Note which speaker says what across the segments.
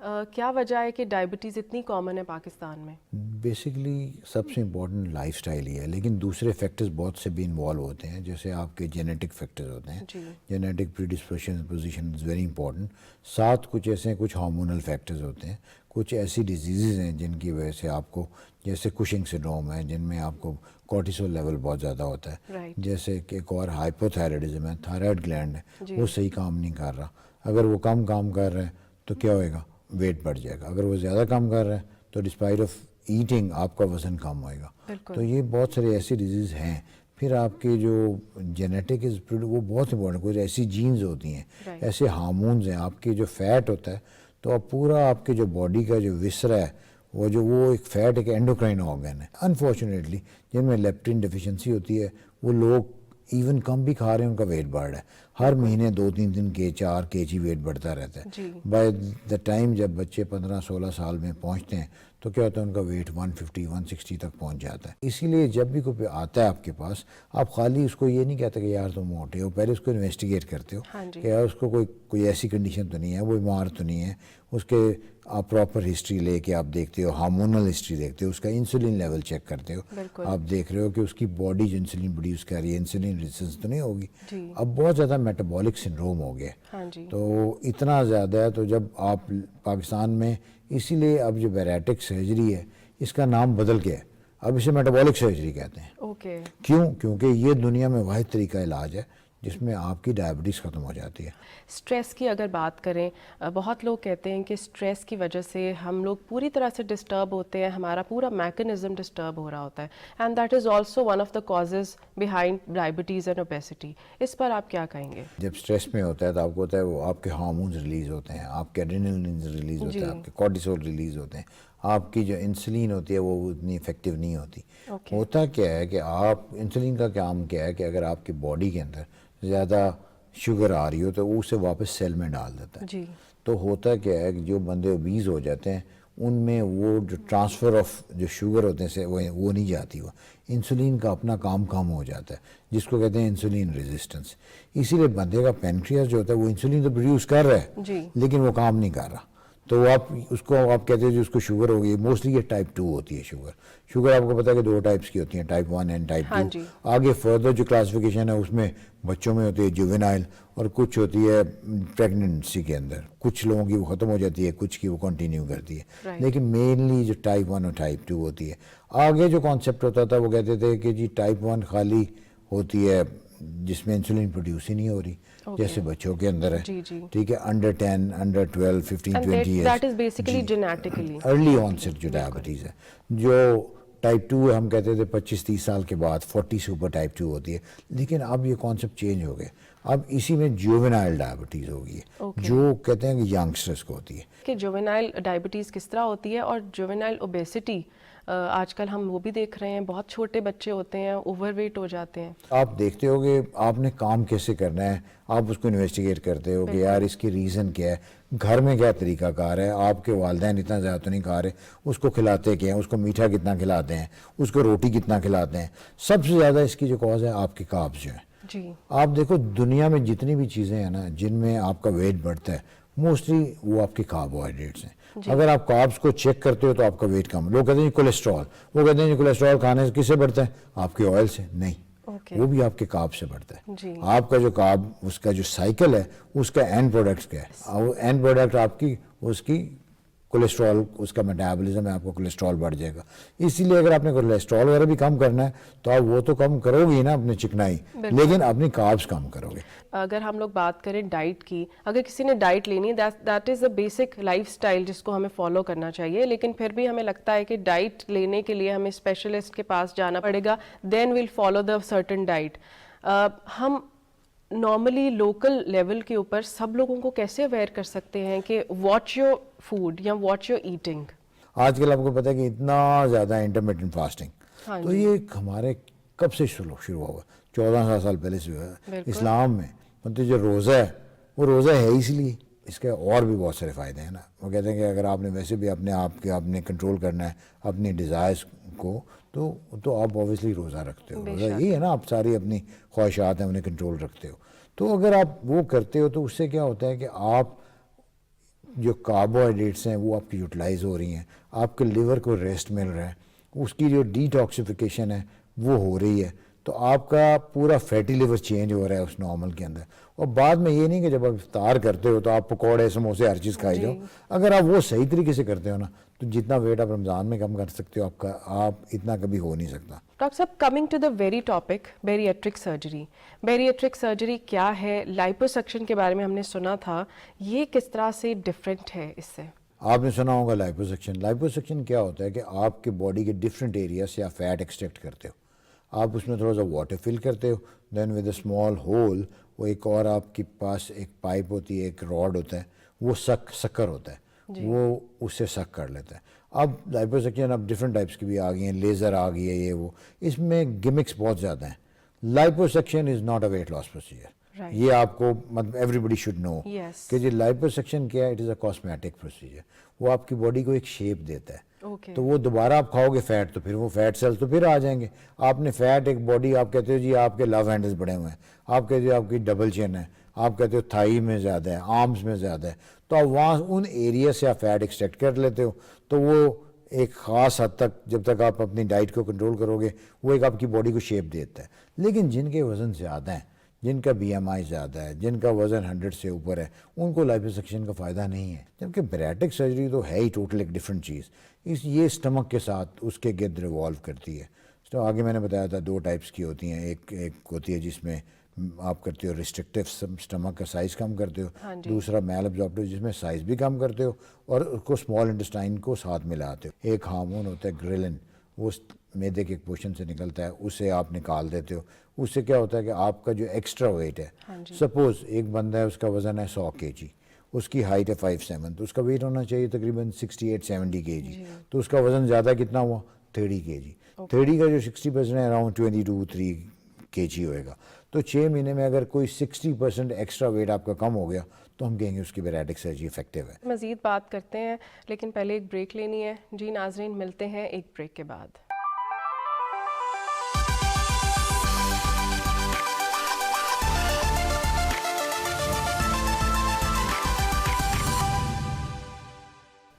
Speaker 1: کیا وجہ ہے کہ ڈائبٹیز اتنی کامن ہے پاکستان میں؟
Speaker 2: بیسکلی سب سے امپورٹنٹ لائف سٹائل ہی ہے، لیکن دوسرے فیکٹرز بہت سے بھی انوالو ہوتے ہیں، جیسے آپ کے جینیٹک فیکٹرز ہوتے ہیں، genetic predisposition position is very important. ساتھ کچھ ایسے کچھ ہارمونل فیکٹرز ہوتے ہیں، کچھ ایسی ڈیزیزز ہیں جن کی وجہ سے آپ کو، جیسے کشنگ سنڈروم ہے جن میں آپ کو کورٹیسول لیول بہت زیادہ ہوتا ہے، جیسے کہ ایک اور ہائپوتھائرائڈزم ہے، تھائرائڈ گلینڈ ہے وہ صحیح کام نہیں کر رہا. اگر وہ کم کام کر رہا ہے تو کیا ہوئے گا؟ ویٹ بڑھ جائے گا. اگر وہ زیادہ کام کر رہا ہے تو ڈسپائٹ آف ایٹنگ آپ کا وزن کم ہوئے گا. تو یہ بہت سارے ایسی ڈیزیز ہیں. پھر آپ کے جو جینیٹک وہ بہت امپورٹنٹ، کچھ ایسی جینز ہوتی ہیں، ایسے ہارمونز ہیں. آپ کی جو فیٹ ہوتا ہے تو اب پورا آپ کے جو باڈی کا جو وسرا ہے وہ ایک فیٹ ایک اینڈوکرائن آرگن ہے. انفارچونیٹلی جن میں لیپٹن ڈیفیشنسی ہوتی ہے وہ لوگ ایون کم بھی کھا رہے ہیں ان کا ویٹ بڑھ رہا ہے. ہر مہینے 2-3 کے 4 kg ویٹ بڑھتا رہتا ہے. بائی دا ٹائم جب بچے 15-16 سال میں پہنچتے ہیں تو کیا ہوتا ہے ان کا ویٹ 150-160 تک پہنچ جاتا ہے. اسی لیے جب بھی کوئی آتا ہے آپ کے پاس، آپ خالی اس کو یہ نہیں کہتے کہ یار تم موٹے ہو، پہلے اس کو انویسٹیگیٹ کرتے ہو کہ یار اس کو کوئی ایسی کنڈیشن تو نہیں ہے، وہ بیمار تو نہیں ہے. اس کے آپ پراپر ہسٹری لے کے آپ دیکھتے ہو، ہارمونل ہسٹری دیکھتے ہو، اس کا انسولین لیول چیک کرتے ہو. آپ دیکھ رہے ہو کہ اس کی باڈی جو انسولین پروڈیوس کر رہی ہے انسولین ریزسٹنس تو نہیں ہوگی. اب بہت زیادہ میٹابولک سنڈروم ہو گیا تو اتنا زیادہ ہے. تو جب آپ پاکستان میں، اسی لیے اب جو بیریٹرک سرجری ہے اس کا نام بدل کے ہے، اب اسے میٹابولک سرجری کہتے ہیں. کیوں؟ کیونکہ یہ دنیا میں واحد طریقہ علاج ہے جس میں آپ کی ڈائبٹیز ختم ہو جاتی ہے.
Speaker 1: سٹریس کی اگر بات کریں، بہت لوگ کہتے ہیں کہ سٹریس کی وجہ سے ہم لوگ پوری طرح سے ڈسٹرب ہوتے ہیں، ہمارا پورا میکنزم ڈسٹرب ہو رہا ہوتا ہے، and that is also one of the causes behind diabetes and obesity. اس پر آپ کیا کہیں گے؟
Speaker 2: جب سٹریس میں ہوتا ہے تو آپ کو ہوتا ہے وہ آپ کے ہارمونز ریلیز ہوتے ہیں، آپ کے ایڈرینلین ریلیز ہوتے ہیں، آپ کے کورٹیسول ریلیز ہوتے ہیں، آپ کی جو انسولین ہوتی ہے وہ اتنی افیکٹو نہیں ہوتی. ہوتا کیا ہے کہ آپ انسولین کا کام کیا ہے کہ اگر آپ کی باڈی کے اندر زیادہ شوگر آ رہی ہو تو وہ اسے واپس سیل میں ڈال دیتا ہے. تو ہوتا کیا ہے کہ جو بندے اوبیز ہو جاتے ہیں ان میں وہ جو ٹرانسفر آف جو شوگر ہوتے ہیں وہ نہیں جاتی، وہ انسولین کا اپنا کام کم ہو جاتا ہے جس کو کہتے ہیں انسولین ریزسٹنس. اسی لیے بندے کا پینکریاس جو ہوتا ہے وہ انسولین تو پروڈیوس کر رہا ہے لیکن وہ کام نہیں کر رہا. تو آپ اس کو آپ کہتے ہیں جو اس کو شوگر ہوگی، موسٹلی یہ ٹائپ 2 ہوتی ہے شوگر. شوگر آپ کو پتا ہے کہ 2 ٹائپس کی ہوتی ہیں، ٹائپ 1 اینڈ ٹائپ 2. آگے فردر جو کلاسیفیکیشن ہے اس میں بچوں میں ہوتی ہے جووینائل، اور کچھ ہوتی ہے پریگننسی کے اندر. کچھ لوگوں کی وہ ختم ہو جاتی ہے، کچھ کی وہ کنٹینیو کرتی ہے، لیکن مینلی جو ٹائپ 1 اور ٹائپ 2 ہوتی ہے. آگے جو کانسیپٹ ہوتا تھا وہ کہتے تھے کہ جی ٹائپ 1 خالی ہوتی ہے جس میں انسولین پروڈیوس ہی نہیں ہو رہی، جیسے بچوں کے اندر ہے، ٹھیک ہے، under 10 under 12 15-20 years early onset جو ڈائبٹیز ہے. جو ٹائپ 2 ہے ہم کہتے تھے 25-30 سال کے بعد 40 سے اوپر ٹائپ 2 ہوتی ہے، لیکن اب یہ کانسیپٹ چینج ہو گئے. اب اسی میں جووینائل ڈائبٹیز ہو گئی ہے جو کہتے ہیں کہ ینگسٹرس کو ہوتی ہے.
Speaker 1: کہ جووینائل ڈائبٹیز کس طرح ہوتی ہے، اور جووینائل اوبیسٹی آج کل ہم وہ بھی دیکھ رہے ہیں، بہت چھوٹے بچے ہوتے ہیں اوور ویٹ ہو جاتے ہیں.
Speaker 2: آپ دیکھتے ہو کہ آپ نے کام کیسے کرنا ہے، آپ اس کو انویسٹیگیٹ کرتے ہو کہ یار اس کی ریزن کیا ہے، گھر میں کیا طریقہ کار ہے. آپ کے والدین اتنا زیادہ تو نہیں کھا رہے، اس کو کھلاتے کیا ہیں، اس کو میٹھا کتنا کھلاتے ہیں، اس کو روٹی کتنا کھلاتے ہیں. سب سے زیادہ اس کی جو کاز ہے آپ کے کاربز جو ہیں. آپ دیکھو دنیا میں جتنی بھی چیزیں ہیں نا جن میں آپ کا ویٹ بڑھتا ہے موسٹلی وہ آپ کے کاربوہائیڈریٹس ہیں. اگر آپ کاربس کو چیک کرتے ہو تو آپ کا ویٹ کم. لوگ کہتے ہیں کولیسٹرول، وہ کہتے ہیں کولیسٹرول کھانے سے کس سے بڑھتا ہے؟ آپ کے آئل سے. نہیں، وہ بھی آپ کے کارب سے بڑھتا ہے. آپ کا جو کارب اس کا جو سائیکل ہے اس کا اینڈ پروڈکٹ کیا ہے؟ اینڈ پروڈکٹ آپ کی اس کی کولیسٹرول، اس کا میٹابولزم ہے، آپ کو کولیسٹرول بڑھ جائے گا. اسی لیے اگر آپ نے کولیسٹرول وغیرہ بھی کم کرنا ہے تو آپ وہ تو کم کرو گی نا اپنی چکنائی، لیکن اپنی کاربس کم کرو گے.
Speaker 1: اگر ہم لوگ بات کریں ڈائٹ کی، اگر کسی نے ڈائٹ لینی ہے that is a basic life style جس کو ہمیں فالو کرنا چاہیے، لیکن پھر بھی ہمیں لگتا ہے کہ ڈائٹ لینے کے لیے ہمیں اسپیشلسٹ کے پاس جانا پڑے گا، then we'll follow the certain diet. ہم نارملی لوکل لیول کے اوپر سب لوگوں کو کیسے اویئر کر سکتے ہیں کہ واچ یور فوڈ یا واچ یور ایٹنگ؟
Speaker 2: آج کل آپ کو پتہ ہے کہ اتنا زیادہ انٹرمیٹنٹ فاسٹنگ، تو یہ ہمارے کب سے شروع ہوا؟ 1400 سال پہلے سے ہوا ہے اسلام میں. مطلب جو روزہ ہے وہ روزہ ہے اس لیے، اس کے اور بھی بہت سارے فائدے ہیں نا. وہ کہتے ہیں کہ اگر آپ نے ویسے بھی اپنے آپ کے آپ نے کنٹرول کرنا ہے اپنی ڈیزائرز کو تو آپ اوبیسلی روزہ رکھتے ہو. روزہ یہی ہے نا، آپ ساری اپنی خواہشات ہیں انہیں کنٹرول رکھتے ہو. تو اگر آپ وہ کرتے ہو تو اس سے کیا ہوتا ہے کہ آپ جو کاربوہائیڈریٹس ہیں وہ آپ کی یوٹیلائز ہو رہی ہیں, آپ کے لیور کو ریسٹ مل رہا ہے, اس کی جو ڈیٹاکسیفیکیشن ہے وہ ہو رہی ہے, تو آپ کا پورا فیٹی لیور چینج ہو رہا ہے اس نارمل کے اندر. اور بعد میں یہ نہیں کہ جب آپ افطار کرتے ہو تو آپ پکوڑے سموسے ہر چیز کھائی جاؤ. اگر آپ وہ صحیح طریقے سے کرتے ہو نا تو جتنا ویٹ آپ رمضان میں کم کر سکتے ہو آپ اتنا کبھی ہو نہیں سکتا.
Speaker 1: ڈاکٹر صاحب, coming to the very topic, bariatric surgery. Bariatric surgery کیا ہے؟ لائپوسکشن کے بارے میں ہم نے سنا تھا, یہ کس طرح سے ڈفرینٹ ہے اس سے؟
Speaker 2: آپ نے سنا ہوگا لائپوسکشن. لائپوسکشن کیا ہوتا ہے کہ آپ کے باڈی کے ڈفرینٹ ایریا سے آپ فیٹ ایکسٹریکٹ کرتے ہو, آپ اس میں تھوڑا سا واٹر فل کرتے ہو, دین ود اے اسمال ہول, وہ ایک اور آپ کے پاس ایک پائپ ہوتی ہے, ایک راڈ ہوتا ہے, وہ سکر ہوتا ہے, وہ اس سے سک کر لیتا ہے. اب لائپوسکشن اب ڈفرینٹ ٹائپس کی بھی آ گئی ہیں, لیزر آ گئی ہے, یہ وہ, اس میں گمکس بہت زیادہ ہیں. Liposuction is not a weight loss procedure. یہ آپ کو مطلب ایوری بڈی شوڈ نو کہ یہ لائپوسکشن کیا ہے, it is a cosmetic procedure. وہ آپ کی باڈی کو ایک شیپ دیتا ہے, تو وہ دوبارہ آپ کھاؤ گے فیٹ تو پھر وہ فیٹ سیلز تو پھر آ جائیں گے. آپ نے فیٹ ایک باڈی, آپ کہتے ہو جی آپ کے لو ہینڈلز بڑے ہوئے ہیں, آپ کہتے ہو آپ کی ڈبل چین ہے, آپ کہتے ہو تھائی میں زیادہ ہے, آرمز میں زیادہ ہے, تو آپ وہاں ان ایریا سے آپ فیٹ ایکسٹریکٹ کر لیتے ہو. تو وہ ایک خاص حد تک جب تک آپ اپنی ڈائٹ کو کنٹرول کرو گے وہ ایک آپ کی باڈی کو شیپ دیتا ہے. لیکن جن کے وزن زیادہ ہیں, جن کا بی ایم آئی زیادہ ہے, جن کا وزن 100 سے اوپر ہے, ان کو لائپوسکشن کا فائدہ نہیں ہے. جبکہ بیریٹرک سرجری تو ہے ہی ٹوٹل ایک ڈفرینٹ چیز. یہ اسٹمک کے ساتھ اس کے گرد ریوالو کرتی ہے. تو آگے میں نے بتایا تھا 2 ٹائپس کی ہوتی ہیں. ایک ہوتی ہے جس میں آپ کرتے ہو ریسٹرکٹیو اسٹمک کا سائز کم کرتے ہو, دوسرا میل ابزارپٹیو جس میں سائز بھی کم کرتے ہو اور اس کو اسمال انٹسٹائن کو ساتھ ملاتے ہو. ایک ہارمون ہوتا ہے گریلن, وہ میدے کے پورشن سے نکلتا ہے, اسے آپ نکال دیتے ہو. اس سے کیا ہوتا ہے کہ آپ کا جو ایکسٹرا ویٹ ہے, سپوز ایک بندہ ہے اس کا وزن ہے 100 kg, اس کی ہائٹ ہے 5'7", تو اس کا ویٹ ہونا چاہیے تقریباً 68-70 kg. تو اس کا وزن زیادہ کتنا ہوا 30 kg. 30 کا جو 60% ہے اراؤنڈ 22-3 kg ہوئے گا. تو 6 مہینے میں اگر کوئی 60% ایکسٹرا ویٹ آپ کا کم ہو گیا تو ہم کہیں گے اس کی بیریٹرک سرجری افیکٹو ہے.
Speaker 1: مزید بات کرتے ہیں لیکن پہلے ایک بریک لینی ہے. جی ناظرین, ملتے ہیں ایک بریک کے بعد.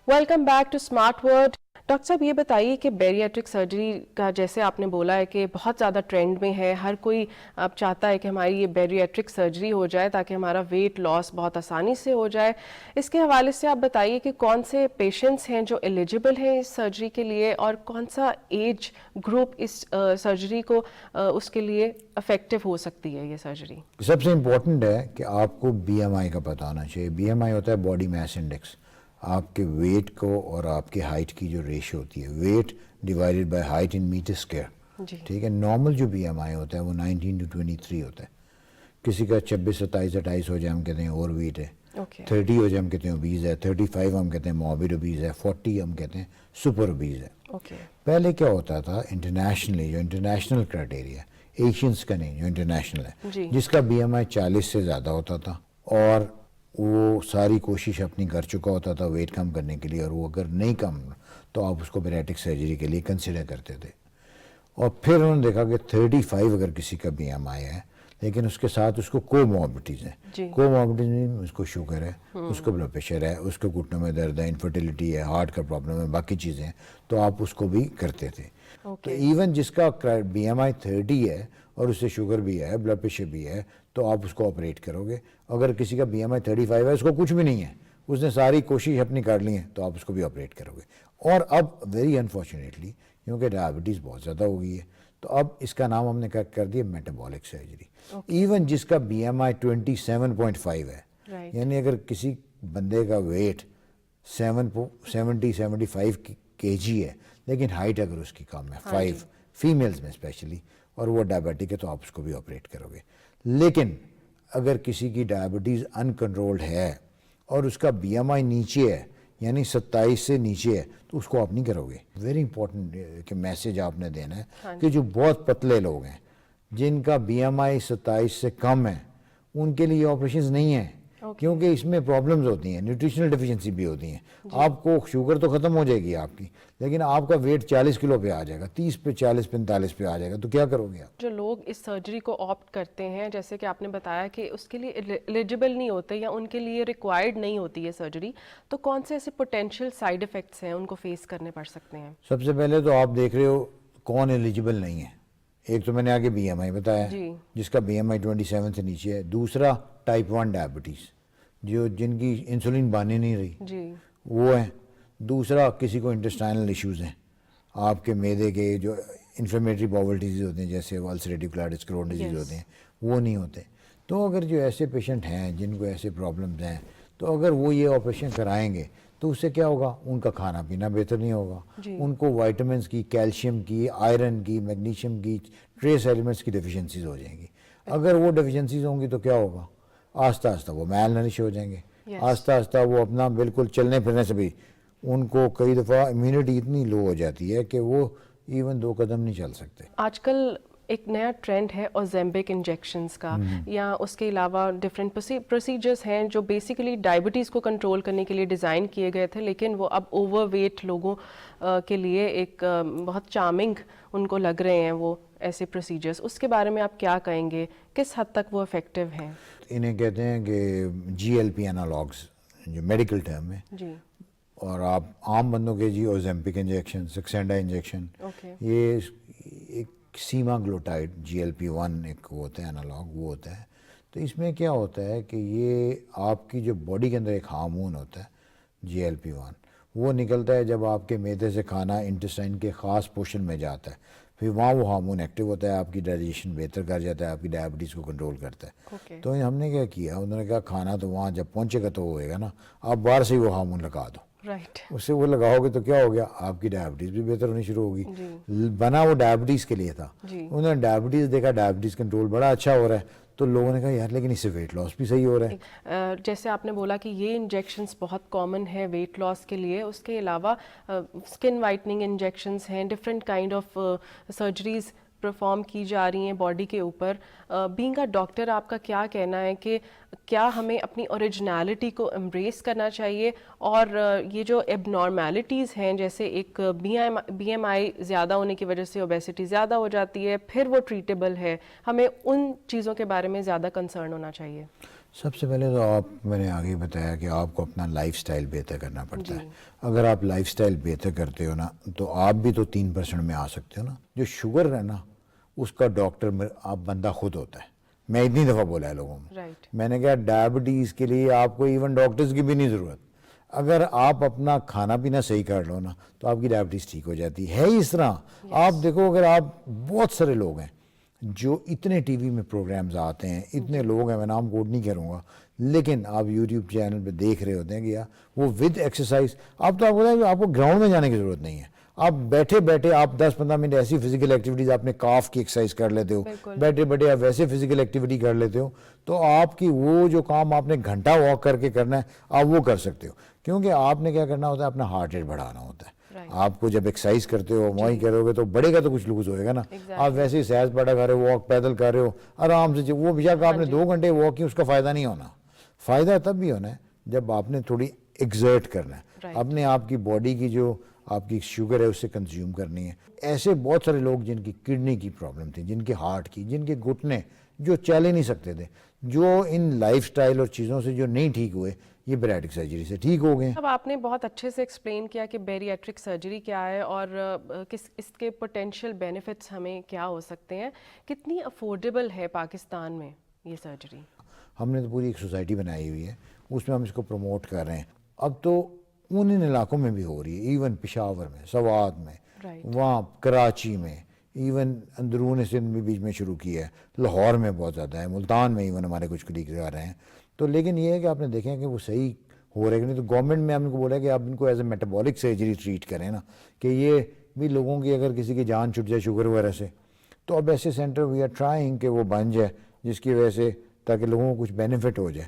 Speaker 1: Welcome back to smart word. Doctor صاحب یہ بتائیے کہ بیریٹرک سرجری کا جیسے آپ نے بولا ہے کہ بہت زیادہ ٹرینڈ میں ہے, ہر کوئی اب چاہتا ہے کہ ہماری یہ بیریٹرک سرجری ہو جائے تاکہ ہمارا ویٹ لاس بہت آسانی سے ہو جائے. اس کے حوالے سے آپ بتائیے کہ کون سے پیشنٹس ہیں جو ایلیجبل ہیں اس سرجری کے لیے, اور کون سا ایج گروپ اس سرجری کو اس کے لیے افیکٹو ہو سکتی ہے یہ سرجری؟
Speaker 2: سب سے امپورٹنٹ ہے کہ آپ کو بی ایم آئی کا پتہ ہونا چاہیے. بی ایم آئی ہوتا ہے باڈی میس انڈیکس, آپ کے ویٹ کو اور آپ کے ہائٹ کی جو ریشو ہوتی ہے, weight divided by height in metre square. ٹھیک ہے, نارمل جو بی ایم آئی ہوتا ہے وہ 19-23 ہوتا ہے. کسی کا 26-27-28 ہو جائے ہم کہتے ہیں اوور ویٹ ہے, 30 ہو جائے ہم کہتے ہیں اوبیز ہے, 35 ہم کہتے ہیں موربڈ اوبیز ہے, 40 ہم کہتے ہیں سپر اوبیز ہے. پہلے کیا ہوتا تھا انٹرنیشنلی, جو انٹرنیشنل کرائٹیریا, ایشینس کا نہیں جو انٹرنیشنل ہے, جس کا بی ایم آئی 40 سے زیادہ ہوتا تھا اور وہ ساری کوشش اپنی کر چکا ہوتا تھا ویٹ کم کرنے کے لیے, اور وہ اگر نہیں کم تو آپ اس کو بیریٹرک سرجری کے لیے کنسیڈر کرتے تھے. اور پھر انہوں نے دیکھا کہ 35 اگر کسی کا بی ایم آئی ہے لیکن اس کے ساتھ اس کو کوموربڈیز ہیں, کوموربڈیز میں اس کو شوگر ہے, اس کو بلڈ پریشر ہے, اس کو گھٹنوں میں درد ہے, انفرٹیلیٹی ہے, ہارٹ کا پرابلم ہے, باقی چیزیں ہیں, تو آپ اس کو بھی کرتے تھے. تو ایون جس کا بی ایم آئی 30 ہے اور اس سے شوگر بھی ہے, بلڈ پریشر بھی ہے, تو آپ اس کو آپریٹ کرو گے. اگر کسی کا بی ایم آئی 35 ہے, اس کو کچھ بھی نہیں ہے, اس نے ساری کوشش اپنی کر لی ہے, تو آپ اس کو بھی آپریٹ کرو گے. اور اب ویری انفارچونیٹلی کیونکہ ڈائبٹیز بہت زیادہ ہو گئی ہے, تو اب اس کا نام ہم نے کر دیا میٹابولک سرجری. ایون جس کا بی ایم آئی 27.5 ہے, یعنی اگر کسی بندے کا ویٹ 70-75 kg ہے لیکن ہائٹ اگر اس کی کم ہے 5, فیمیلز میں اسپیشلی, اور وہ ڈائبٹک ہے, تو آپ اس کو بھی آپریٹ کرو گے. لیکن اگر کسی کی ڈائبٹیز انکنٹرولڈ ہے اور اس کا بی ایم آئی نیچے ہے, یعنی 27 سے نیچے ہے, تو اس کو آپ نہیں کرو گے. ویری امپورٹنٹ کہ میسیج آپ نے دینا ہے کہ جو بہت پتلے لوگ ہیں, جن کا بی ایم آئی 27 سے کم ہے, ان کے لیے آپریشنز نہیں ہیں. کیونکہ اس میں پرابلمز ہوتی ہیں, نیوٹریشنل ڈیفیشنسی بھی ہوتی ہیں. آپ کو شوگر تو ختم ہو جائے گی آپ کی, لیکن آپ کا ویٹ 40 کلو پہ آ جائے گا, 30 پہ 40 45 پہ آ جائے گا, تو کیا کرو گے آپ؟
Speaker 1: جو لوگ اس سرجری کو آپٹ کرتے ہیں, جیسے کہ آپ نے بتایا کہ اس کے لیے ایلیجبل نہیں ہوتے یا ان کے لیے ریکوائرڈ نہیں ہوتی ہے سرجری, تو کون سے ایسے پوٹینشیل سائیڈ افیکٹس ہیں ان کو فیس کرنے پڑ سکتے ہیں؟
Speaker 2: سب سے پہلے تو آپ دیکھ رہے ہو کون ایلیجبل نہیں ہے. ایک تو میں نے آگے بی ایم آئی بتایا, جس کا بی ایم آئی 27 سے نیچے ہے. دوسرا ٹائپ 1 ڈائبٹیز, جن کی انسولین باننے نہیں رہی, وہ ہیں. دوسرا کسی کو انٹسٹائنل ایشوز ہیں, آپ کے معدے کے جو انفلیمیٹری باول ڈیزیز ہوتے ہیں, جیسے السریٹیو کولاٹس کرون ڈیزیز ہوتے ہیں, وہ نہیں ہوتے. تو اگر جو ایسے پیشنٹ ہیں جن کو ایسے پرابلمز ہیں, تو اگر وہ یہ آپریشن کرائیں گے تو اس سے کیا ہوگا, ان کا کھانا پینا بہتر نہیں ہوگا, ان کو وائٹامنس کی, کیلشیم کی, آئرن کی, میگنیشیم کی, ٹریس ایلیمنٹس کی ڈیفیشنسیز ہو جائیں گی. اگر وہ ڈیفیشنسیز ہوں گی تو کیا ہوگا, آہستہ آہستہ وہ میل نرش ہو جائیں گے, آہستہ آہستہ وہ اپنا بالکل چلنے پھرنے سے بھی ان کو کئی دفعہ امیونٹی اتنی لو ہو جاتی ہے کہ وہ ایون 2 قدم نہیں چل سکتے.
Speaker 1: آج کل ایک نیا ٹرینڈ ہے اوزیمپک انجیکشنز کا, یا اس کے علاوہ ڈفرینٹ پروسیجرز ہیں جو بیسیکلی ڈائبٹیز کو کنٹرول کرنے کے لیے ڈیزائن کیے گئے تھے, لیکن وہ اب اوور ویٹ لوگوں کے لیے ایک بہت چارمنگ ان کو لگ رہے ہیں وہ ایسے پروسیجرز. اس کے بارے میں آپ کیا کہیں گے, کس حد تک وہ افیکٹو ہیں؟
Speaker 2: انہیں کہتے ہیں کہ جی ایل پی انالاگز, جو میڈیکل ٹرم ہے. اور آپ عام بندوں کے اوزیمپک انجیکشن, سکسینڈا انجیکشن, یہ ایک سیما گلوٹائڈ جی ایل پی 1 ایک وہ ہوتا ہے انالاگ, وہ ہوتا ہے. تو اس میں کیا ہوتا ہے کہ یہ آپ کی جو باڈی کے اندر ایک ہارمون ہوتا ہے جی ایل پی 1, وہ نکلتا ہے جب آپ کے معدے سے کھانا انٹسٹائن کے خاص پورشن میں جاتا ہے, پھر وہاں وہ ہارمون ایکٹیو ہوتا ہے, آپ کی ڈائجیشن بہتر کر جاتا ہے, آپ کی ڈائبٹیز کو کنٹرول کرتا ہے. تو ہم نے کیا کیا, انہوں نے کہا کھانا تو وہاں جب پہنچے گا تو ہوئے گا نا, آپ باہر سے ہی وہ ہارمون لگا دو. اس سے وہ لگاؤ گے تو کیا ہو گیا, آپ کی ڈائبٹیز بھی بہتر ہونی شروع ہوگی. بنا وہ ڈائبٹیز کے لیے تھا, انہوں نے ڈائبٹیز دیکھا, ڈائبٹیز کنٹرول بڑا اچھا ہو رہا ہے, تو لوگوں نے کہا یار لیکن اس سے ویٹ لاس بھی صحیح ہو رہا ہے.
Speaker 1: جیسے آپ نے بولا کہ یہ انجیکشنز بہت کامن ہے ویٹ لاس کے لیے, اس کے علاوہ اسکن وائٹننگ انجیکشنز ہیں, different kind of surgeries perform کی جا رہی ہیں باڈی کے اوپر. بینگ اے ڈاکٹر آپ کا کیا کہنا ہے کہ کیا ہمیں اپنی اوریجنالٹی کو امبریس کرنا چاہیے, اور یہ جو ایب نارمیلٹیز ہیں, جیسے ایک بی ایم آئی زیادہ ہونے کی وجہ سے اوبیسٹی زیادہ ہو جاتی ہے, پھر وہ ٹریٹیبل ہے, ہمیں ان چیزوں کے بارے میں زیادہ کنسرن ہونا چاہیے؟
Speaker 2: سب سے پہلے تو میں نے آگے بتایا کہ آپ کو اپنا لائف سٹائل بہتر کرنا پڑتا ہے. اگر آپ لائف سٹائل بہتر کرتے ہو نا, تو آپ بھی تو 3% میں آ سکتے ہو نا. جو شوگر ہے نا, اس کا ڈاکٹر آپ بندہ خود ہوتا ہے. میں اتنی دفعہ بولا ہے لوگوں میں نے کہا ڈائبٹیز کے لیے آپ کو ایون ڈاکٹرز کی بھی نہیں ضرورت. اگر آپ اپنا کھانا پینا صحیح کر لو نا, تو آپ کی ڈائبٹیز ٹھیک ہو جاتی ہے. اس طرح آپ دیکھو, اگر آپ بہت سارے لوگ ہیں جو اتنے ٹی وی میں پروگرامز آتے ہیں, اتنے لوگ ہیں, میں نام کوٹ نہیں کروں گا, لیکن آپ یوٹیوب چینل پہ دیکھ رہے ہوتے ہیں کہ وہ ود ایکسرسائز. آپ تو آپ بتائیں کہ آپ کو گراؤنڈ میں جانے کی ضرورت نہیں ہے, آپ بیٹھے بیٹھے آپ 10-15 منٹ ایسی فزیکل ایکٹیویٹیز, آپ نے کاف کی ایکسرسائز کر لیتے ہو, بیٹھے بیٹھے آپ ویسے فزیکل ایکٹیویٹی کر لیتے ہو, تو آپ کی وہ جو کام آپ نے گھنٹہ واک کر کے کرنا ہے, آپ وہ کر سکتے ہو. کیونکہ آپ نے کیا کرنا ہوتا ہے, اپنا ہارٹ ریٹ بڑھانا ہوتا ہے. آپ کو جب ایکسرسائز کرتے ہو وہیں کرو گے تو بڑھے گا, تو کچھ لوز ہوئے گا نا. آپ ویسے ہی سیر سپاٹا کر رہے ہو, واک پیدل کر رہے ہو آرام سے, وہ بیشک آپ نے 2 گھنٹے واک کی, اس کا فائدہ نہیں ہونا. فائدہ تب بھی ہونا ہے جب آپ نے تھوڑی ایگزرٹ کرنا ہے, اپنے آپ کی باڈی کی جو آپ کی شوگر ہے اس سے کنزیوم کرنی ہے. ایسے بہت سارے لوگ جن کی کڈنی کی پرابلم تھی, جن کے ہارٹ کی, جن کے گھٹنے جو چل ہی نہیں سکتے تھے, جو ان لائف سٹائل اور چیزوں سے جو نہیں ٹھیک ہوئے, یہ بیریاٹرک سرجری سے ٹھیک ہو گئے.
Speaker 1: اب آپ نے بہت اچھے سے ایکسپلین کیا کہ بیریاٹرک سرجری کیا ہے اور اس کے پوٹینشیل بینیفٹس ہمیں کیا ہو سکتے ہیں. کتنی افورڈیبل ہے پاکستان میں یہ سرجری؟
Speaker 2: ہم نے تو پوری ایک سوسائٹی بنائی ہوئی ہے, اس میں ہم اس کو پروموٹ کر رہے ہیں. اب تو ان علاقوں میں بھی ہو رہی ہے, ایون پشاور میں, سوات میں, وہاں کراچی میں, ایون اندرون سندھ میں بیچ میں شروع کیا ہے, لاہور میں بہت زیادہ ہے, ملتان میں ایون ہمارے کچھ کلیگ آ رہے ہیں. تو لیکن یہ ہے کہ آپ نے دیکھیں کہ وہ صحیح ہو رہے ہیں کہ نہیں. تو گورنمنٹ میں ہم ان کو بولا کہ آپ ان کو as a metabolic surgery treat کریں نا, کہ یہ بھی لوگوں کی اگر کسی کی جان چھٹ جائے شوگر وغیرہ سے, تو اب ایسے سینٹر وی آر ٹرائنگ کہ وہ بن جائے, جس کی وجہ سے تاکہ لوگوں کو کچھ بینیفٹ ہو جائے.